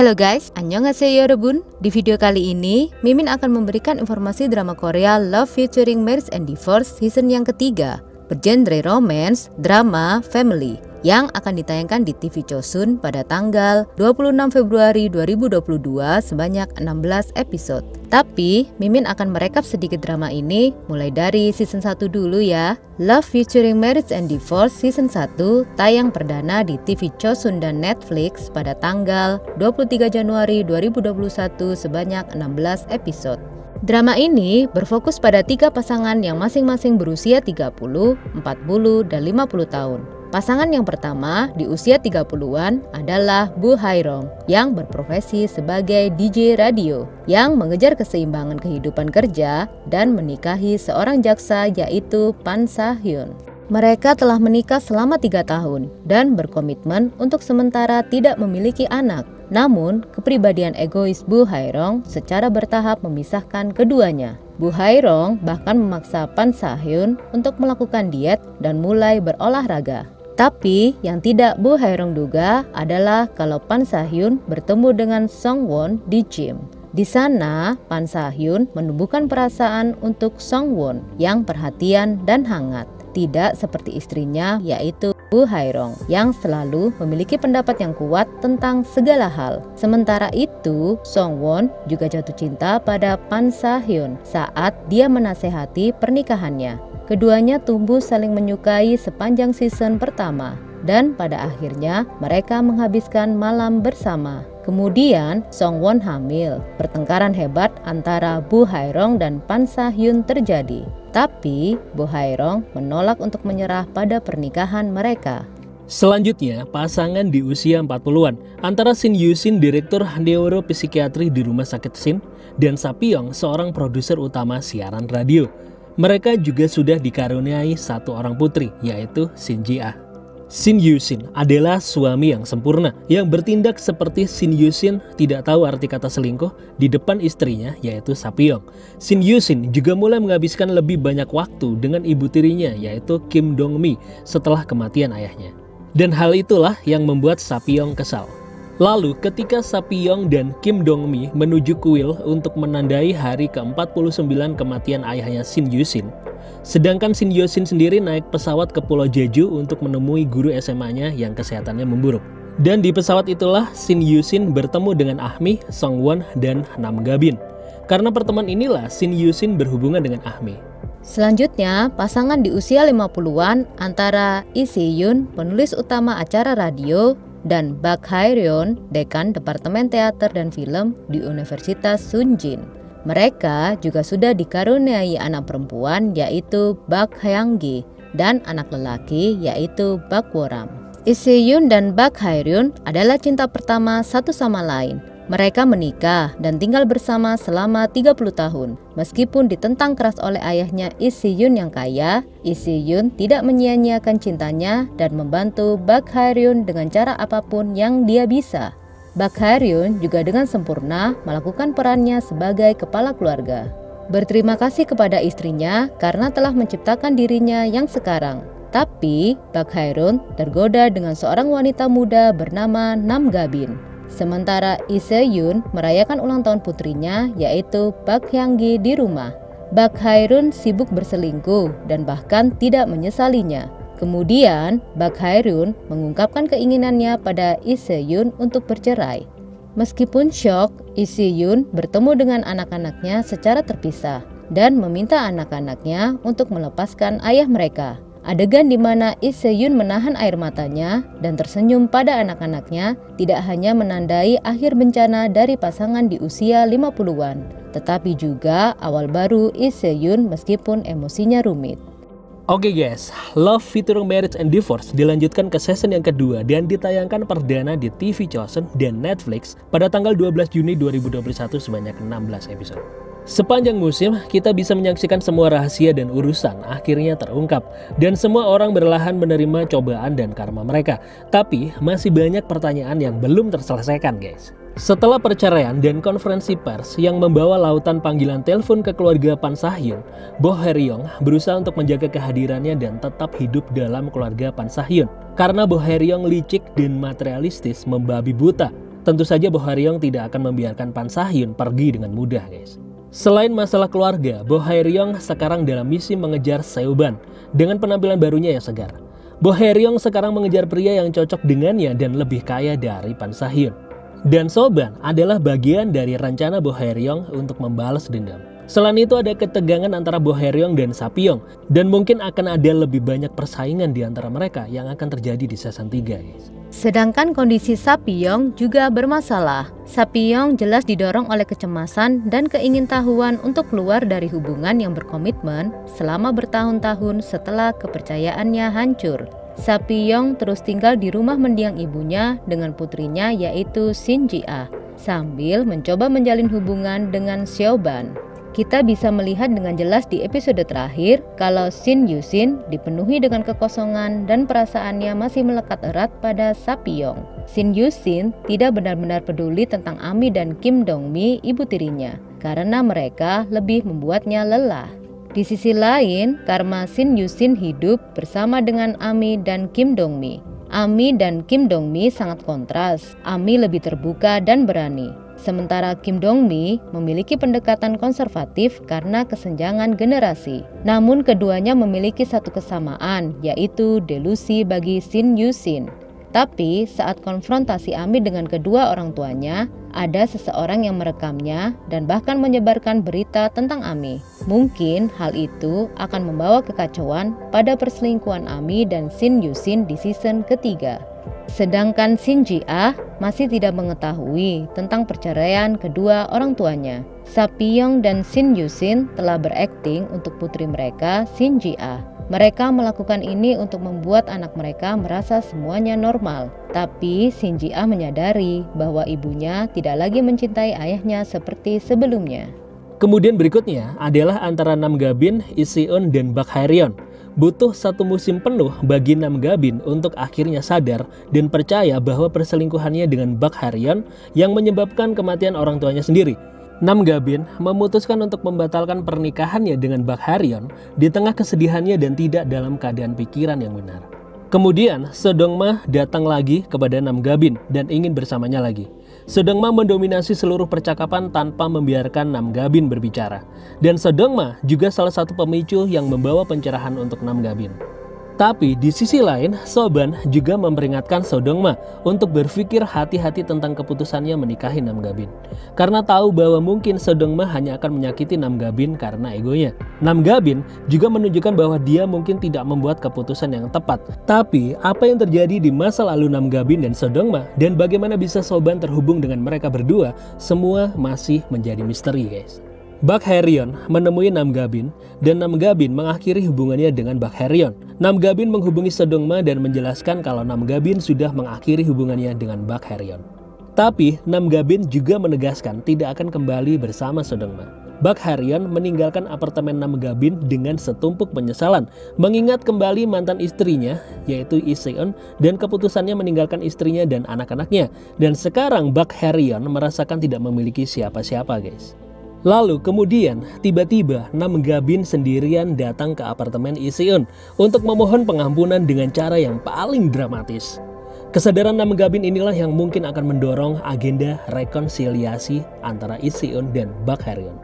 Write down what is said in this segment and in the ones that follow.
Halo guys, annyeonghaseyo rebun. Di video kali ini, Mimin akan memberikan informasi drama Korea Love featuring Marriage and Divorce season yang ketiga, bergenre romance, drama, family, yang akan ditayangkan di TV Chosun pada tanggal 26 Februari 2022 sebanyak 16 episode. Tapi, Mimin akan merekap sedikit drama ini mulai dari season 1 dulu ya. Love featuring Marriage and Divorce season 1 tayang perdana di TV Chosun dan Netflix pada tanggal 23 Januari 2021 sebanyak 16 episode. Drama ini berfokus pada 3 pasangan yang masing-masing berusia 30, 40, dan 50 tahun. Pasangan yang pertama di usia 30-an adalah Bu Hae-rong yang berprofesi sebagai DJ radio yang mengejar keseimbangan kehidupan kerja dan menikahi seorang jaksa yaitu Pan Sa-hyun. Mereka telah menikah selama 3 tahun dan berkomitmen untuk sementara tidak memiliki anak. Namun, kepribadian egois Bu Hae-rong secara bertahap memisahkan keduanya. Bu Hae-rong bahkan memaksa Pan Sa-hyun untuk melakukan diet dan mulai berolahraga. Tapi yang tidak Bu Hae-rong duga adalah kalau Pan Sa-hyun bertemu dengan Song-won di gym. Di sana, Pan Sa-hyun menumbuhkan perasaan untuk Song-won yang perhatian dan hangat. Tidak seperti istrinya yaitu Bu Hae-rong yang selalu memiliki pendapat yang kuat tentang segala hal. Sementara itu, Song-won juga jatuh cinta pada Pan Sa-hyun saat dia menasehati pernikahannya. Keduanya tumbuh saling menyukai sepanjang season pertama dan pada akhirnya mereka menghabiskan malam bersama. Kemudian Song-won hamil. Pertengkaran hebat antara Bu Hae-rong dan Pan Sa-hyun terjadi. Tapi Bu Hae-rong menolak untuk menyerah pada pernikahan mereka. Selanjutnya, pasangan di usia 40-an antara Shin Yoo-shin, direktur neuropsikiatri di Rumah Sakit Shin, dan Sa-pyong, seorang produser utama siaran radio. Mereka juga sudah dikaruniai satu orang putri, yaitu Shin Ji-ah. Shin Yoo-shin adalah suami yang sempurna, yang bertindak seperti Shin Yoo-shin tidak tahu arti kata selingkuh di depan istrinya, yaitu Sa-pyong. Shin Yoo-shin juga mulai menghabiskan lebih banyak waktu dengan ibu tirinya, yaitu Kim Dong-mi, setelah kematian ayahnya. Dan hal itulah yang membuat Sa-pyong kesal. Lalu ketika Sa-pyong dan Kim Dong-mi menuju kuil untuk menandai hari ke-49 kematian ayahnya Shin Yoo-shin, sedangkan Shin Yoo-shin sendiri naik pesawat ke Pulau Jeju untuk menemui guru SMA-nya yang kesehatannya memburuk. Dan di pesawat itulah Shin Yoo-shin bertemu dengan Ahmi, Song-won, dan Nam Ga-bin. Karena pertemuan inilah Shin Yoo-shin berhubungan dengan Ahmi. Selanjutnya, pasangan di usia 50-an antara Lee Se-yoon, penulis utama acara radio, dan Bak Hae-ryun, dekan Departemen Teater dan Film di Universitas Sunjin. Mereka juga sudah dikaruniai anak perempuan yaitu Bak Hyang-gi dan anak lelaki yaitu Bak Woram. Lee Se-yoon dan Bak Hae-ryun adalah cinta pertama satu sama lain. Mereka menikah dan tinggal bersama selama 30 tahun. Meskipun ditentang keras oleh ayahnya Lee Se-yoon yang kaya, Lee Se-yoon tidak menyia-nyiakan cintanya dan membantu Bak Hae-ryun dengan cara apapun yang dia bisa. Bak Hae-ryun juga dengan sempurna melakukan perannya sebagai kepala keluarga. Berterima kasih kepada istrinya karena telah menciptakan dirinya yang sekarang. Tapi Bak Hae-ryun tergoda dengan seorang wanita muda bernama Nam Ga-bin. Sementara Lee Se-yoon merayakan ulang tahun putrinya yaitu Bak Hyang-gi di rumah. Bak Hae-ryun sibuk berselingkuh dan bahkan tidak menyesalinya. Kemudian Bak Hae-ryun mengungkapkan keinginannya pada Lee Se-yoon untuk bercerai. Meskipun syok, Lee Se-yoon bertemu dengan anak-anaknya secara terpisah dan meminta anak-anaknya untuk melepaskan ayah mereka. Adegan di mana Lee Se-yoon menahan air matanya dan tersenyum pada anak-anaknya tidak hanya menandai akhir bencana dari pasangan di usia 50-an, tetapi juga awal baru Lee Se-yoon meskipun emosinya rumit. Oke guys, Love featuring Marriage and Divorce dilanjutkan ke season yang kedua dan ditayangkan perdana di TV Chosun dan Netflix pada tanggal 12 Juni 2021 sebanyak 16 episode. Sepanjang musim, kita bisa menyaksikan semua rahasia dan urusan akhirnya terungkap. Dan semua orang berlahan menerima cobaan dan karma mereka. Tapi, masih banyak pertanyaan yang belum terselesaikan guys. Setelah perceraian dan konferensi pers yang membawa lautan panggilan telepon ke keluarga Pan Sa-hyun, Bo Hae-ryong berusaha untuk menjaga kehadirannya dan tetap hidup dalam keluarga Pan Sa-hyun. Karena Bo Hae-ryong licik dan materialistis membabi buta. tentu saja Boh Ha-ryong tidak akan membiarkan Pan Sa-hyun pergi dengan mudah, guys. Selain masalah keluarga, Boh Ha-ryong sekarang dalam misi mengejar Seo-ban dengan penampilan barunya yang segar. Boh Ha-ryong sekarang mengejar pria yang cocok dengannya dan lebih kaya dari Pan Sa-hyun. Dan Seo-ban adalah bagian dari rencana Boh Ha-ryong untuk membalas dendam. Selain itu ada ketegangan antara Boh Ha-ryong dan Sapyeong, dan mungkin akan ada lebih banyak persaingan di antara mereka yang akan terjadi di season 3, guys. Sedangkan kondisi Sapyeong juga bermasalah. Sapyeong jelas didorong oleh kecemasan dan keingintahuan untuk keluar dari hubungan yang berkomitmen selama bertahun-tahun setelah kepercayaannya hancur. Sapyeong terus tinggal di rumah mendiang ibunya dengan putrinya yaitu Shin Ji-ah, sambil mencoba menjalin hubungan dengan Seo-ban. Kita bisa melihat dengan jelas di episode terakhir kalau Shin Yusin dipenuhi dengan kekosongan dan perasaannya masih melekat erat pada Sapyeong. Shin Yusin tidak benar-benar peduli tentang Ami dan Kim Dong-mi, ibu tirinya, karena mereka lebih membuatnya lelah. Di sisi lain, karma Shin Yusin hidup bersama dengan Ami dan Kim Dong-mi. Ami dan Kim Dong-mi sangat kontras. Ami lebih terbuka dan berani. Sementara Kim Dong-mi memiliki pendekatan konservatif karena kesenjangan generasi. Namun keduanya memiliki satu kesamaan, yaitu delusi bagi Shin Yusin. Tapi saat konfrontasi Ami dengan kedua orang tuanya, ada seseorang yang merekamnya dan bahkan menyebarkan berita tentang Ami. Mungkin hal itu akan membawa kekacauan pada perselingkuhan Ami dan Shin Yusin di season ketiga. Sedangkan Shin Ji-ah masih tidak mengetahui tentang perceraian kedua orang tuanya. Sapyeong dan Shin Yusin telah berakting untuk putri mereka, Shin Ji-ah. Mereka melakukan ini untuk membuat anak mereka merasa semuanya normal. Tapi Shin Ji-ah menyadari bahwa ibunya tidak lagi mencintai ayahnya seperti sebelumnya. Kemudian berikutnya adalah antara Nam Ga-bin, Lee Se-eun, dan Bak Ha-ryong. Butuh satu musim penuh bagi Nam Ga-bin untuk akhirnya sadar dan percaya bahwa perselingkuhannya dengan Bak Ha-ryong yang menyebabkan kematian orang tuanya sendiri. Nam Ga-bin memutuskan untuk membatalkan pernikahannya dengan Bak Ha-ryong di tengah kesedihannya dan tidak dalam keadaan pikiran yang benar. Kemudian Seo Dong-ma datang lagi kepada Nam Ga-bin dan ingin bersamanya lagi. Seo Dong-ma mendominasi seluruh percakapan tanpa membiarkan Nam Ga-bin berbicara. Dan Seo Dong-ma juga salah satu pemicu yang membawa pencerahan untuk Nam Ga-bin. Tapi di sisi lain, Seo-ban juga memperingatkan Seo Dong-ma untuk berpikir hati-hati tentang keputusannya menikahi Nam Ga-bin. Karena tahu bahwa mungkin Seo Dong-ma hanya akan menyakiti Nam Ga-bin karena egonya. Nam Ga-bin juga menunjukkan bahwa dia mungkin tidak membuat keputusan yang tepat. Tapi apa yang terjadi di masa lalu Nam Ga-bin dan Seo Dong-ma dan bagaimana bisa Seo-ban terhubung dengan mereka berdua, semua masih menjadi misteri, guys. Bak Ha-ryong menemui Nam Ga-bin dan Nam Ga-bin mengakhiri hubungannya dengan Bak Ha-ryong. Nam Ga-bin menghubungi Seo Dong-ma dan menjelaskan kalau Nam Ga-bin sudah mengakhiri hubungannya dengan Bak Ha-ryong. Tapi Nam Ga-bin juga menegaskan tidak akan kembali bersama Seo Dong-ma. Bak Ha-ryong meninggalkan apartemen Nam Ga-bin dengan setumpuk penyesalan, mengingat kembali mantan istrinya yaitu Lee Se-eun dan keputusannya meninggalkan istrinya dan anak-anaknya. Dan sekarang Bak Ha-ryong merasakan tidak memiliki siapa-siapa, guys. Lalu kemudian tiba-tiba Nam Ga-bin sendirian datang ke apartemen Lee Se-eun untuk memohon pengampunan dengan cara yang paling dramatis. Kesadaran Nam Ga-bin inilah yang mungkin akan mendorong agenda rekonsiliasi antara Lee Se-eun dan Bak Ha-ryong.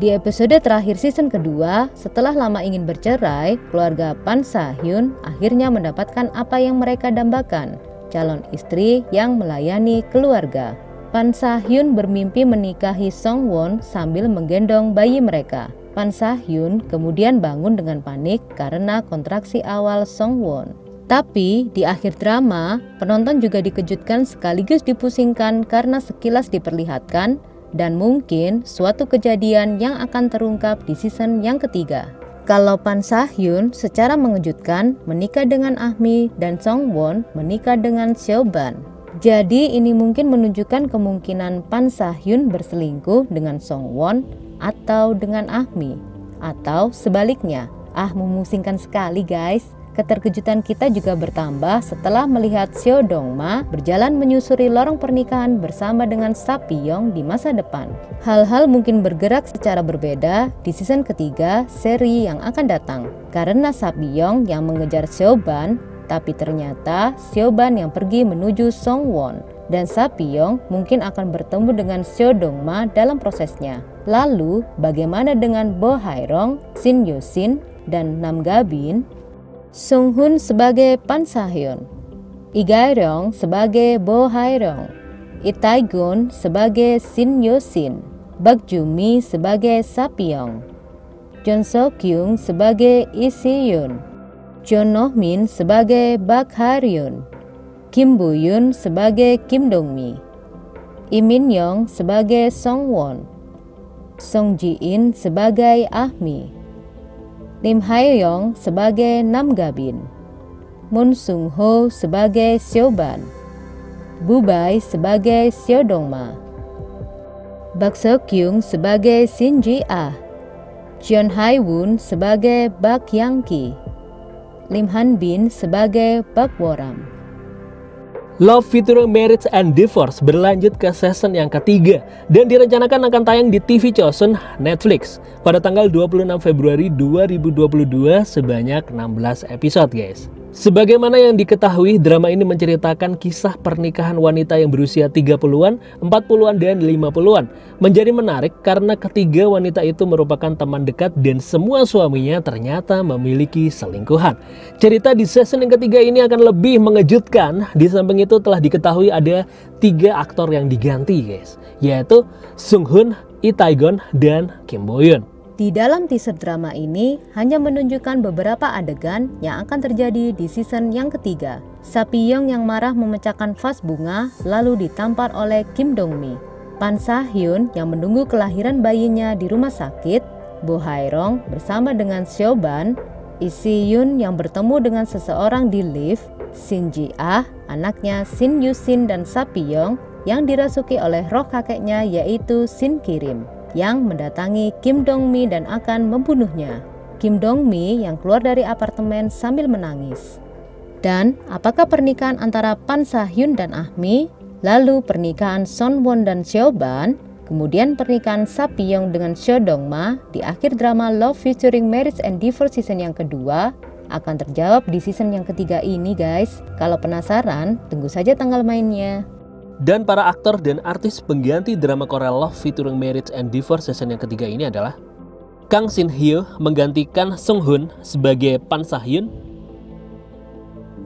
Di episode terakhir season kedua, setelah lama ingin bercerai, keluarga Pan Sa-hyun akhirnya mendapatkan apa yang mereka dambakan, calon istri yang melayani keluarga. Pan Sa-hyun bermimpi menikahi Song-won sambil menggendong bayi mereka. Pan Sa-hyun kemudian bangun dengan panik karena kontraksi awal Song-won. Tapi di akhir drama, penonton juga dikejutkan sekaligus dipusingkan karena sekilas diperlihatkan dan mungkin suatu kejadian yang akan terungkap di season yang ketiga. Kalau Pan Sa-hyun secara mengejutkan menikah dengan Ahmi dan Song-won menikah dengan Seo-ban. Jadi ini mungkin menunjukkan kemungkinan Pan Sa-hyun berselingkuh dengan Song-won atau dengan Ahmi. Atau sebaliknya. Memusingkan sekali, guys. Keterkejutan kita juga bertambah setelah melihat Seo Dong-ma berjalan menyusuri lorong pernikahan bersama dengan Sapyeong di masa depan. Hal-hal mungkin bergerak secara berbeda di season ketiga seri yang akan datang. Karena Sapyeong yang mengejar Seo-ban, tapi ternyata Seo-ban yang pergi menuju Song-won. dan Sapyeong mungkin akan bertemu dengan Seo Dong-ma dalam prosesnya. Lalu, bagaimana dengan Bo Hae-rong, Shin Yo-shin, dan Nam Ga-bin? Sung-hun sebagai Pan Sa-hyun, Lee Gae-ryong sebagai Bo Hae-rong, Lee Tae-gun sebagai Shin Yo-shin, Bak Ju-mi sebagai Sapyeong, Jeon So-kyung sebagai Lee Si-yoon, Jeon No-min sebagai Bak Ha-ryun, Kim Bu-yun sebagai Kim Dong-mi, Lee Min-young sebagai Song-won, Song Ji-in sebagai Ah-mi, Lim Hae-yong sebagai Nam Ga-bin, Moon Sung-ho sebagai Seo-ban, Bu Bai sebagai Seo Dong-ma, Bak So-kyung sebagai Shin Ji-ah, Jeon Hae-won sebagai Bak Yang-ki, Lim Han-bin sebagai Bak Wo-ram. Love featuring Marriage and Divorce berlanjut ke season yang ketiga dan direncanakan akan tayang di TV Chosun Netflix pada tanggal 26 Februari 2022 sebanyak 16 episode guys. Sebagaimana yang diketahui, drama ini menceritakan kisah pernikahan wanita yang berusia 30-an, 40-an, dan 50-an. Menjadi menarik karena ketiga wanita itu merupakan teman dekat dan semua suaminya ternyata memiliki selingkuhan. Cerita di season yang ketiga ini akan lebih mengejutkan. Di samping itu telah diketahui ada 3 aktor yang diganti guys, yaitu Sung-hun, Lee Tae-gun, dan Kim Bo-yun. Di dalam teaser drama ini hanya menunjukkan beberapa adegan yang akan terjadi di season yang ketiga. Sapyeong yang marah memecahkan vas bunga lalu ditampar oleh Kim Dong-mi. Pan Sa-hyun yang menunggu kelahiran bayinya di rumah sakit. Bo Hae-rong bersama dengan Seo-ban. Lee Si-yoon yang bertemu dengan seseorang di lift. Shin Ji-ah, anaknya Shin Yo-shin dan Sapyeong yang dirasuki oleh roh kakeknya yaitu Shin Ki-rim yang mendatangi Kim Dong-mi dan akan membunuhnya. Kim Dong-mi yang keluar dari apartemen sambil menangis. Dan apakah pernikahan antara Pan Sa-hyun dan Ah-mi, lalu pernikahan Son-won dan Seo-ban, kemudian pernikahan Sapyeong dengan Seo Dong-ma di akhir drama Love featuring Marriage and Divorce season yang kedua akan terjawab di season yang ketiga ini guys. Kalau penasaran, tunggu saja tanggal mainnya. Dan para aktor dan artis pengganti drama Korea Love featuring Marriage and Divorce season yang ketiga ini adalah Kang Shin-hyo menggantikan Sung-hun sebagai Pan Sa-hyun,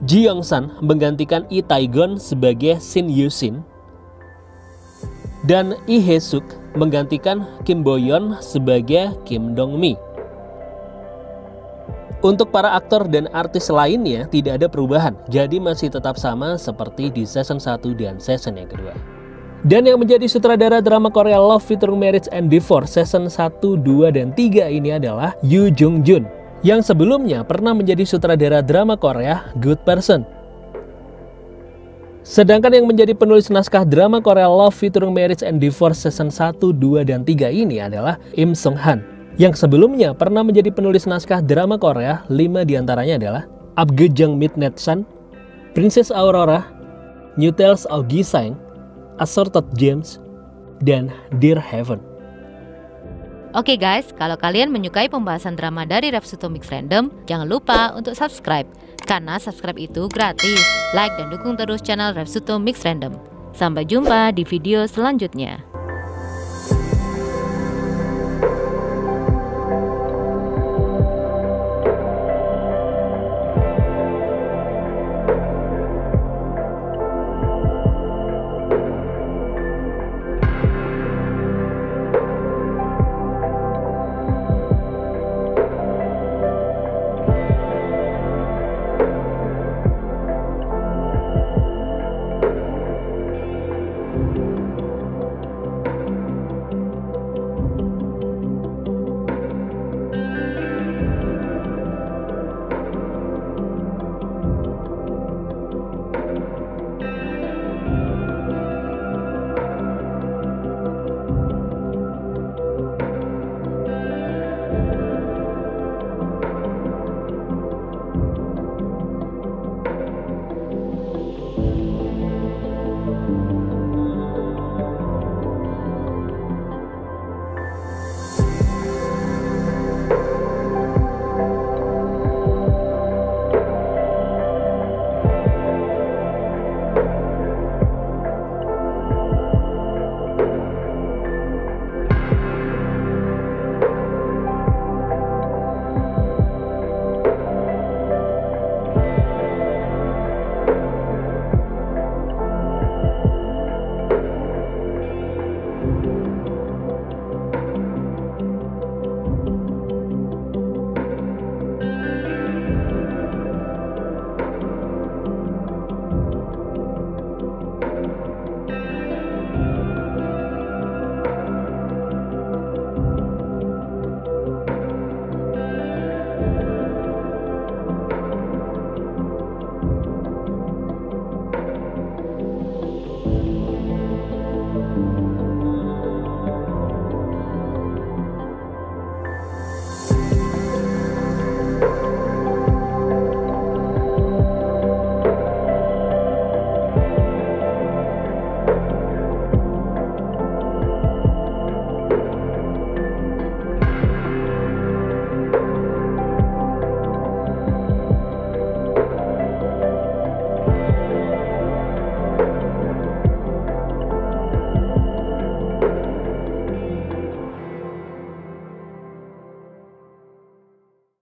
Ji Yong-san menggantikan Lee Tae-gun sebagai Shin Yo-shin, dan Lee Hae-suk menggantikan Kim Bo-yeon sebagai Kim Dong-mi. Untuk para aktor dan artis lainnya tidak ada perubahan, jadi masih tetap sama seperti di season 1 dan season yang kedua. Dan yang menjadi sutradara drama Korea Love featuring Marriage and Divorce season 1, 2, dan 3 ini adalah Yoo Jung-jun, yang sebelumnya pernah menjadi sutradara drama Korea Good Person. Sedangkan yang menjadi penulis naskah drama Korea Love featuring Marriage and Divorce season 1, 2, dan 3 ini adalah Im Sung-han, yang sebelumnya pernah menjadi penulis naskah drama Korea. 5 diantaranya adalah Apgujeong Midnight Sun, Princess Aurora, New Tales of Gisang, Assorted Gems, dan Dear Heaven. Oke guys, kalau kalian menyukai pembahasan drama dari Rapsuto Mix Random, jangan lupa untuk subscribe, karena subscribe itu gratis. Like dan dukung terus channel Rapsuto Mix Random. Sampai jumpa di video selanjutnya.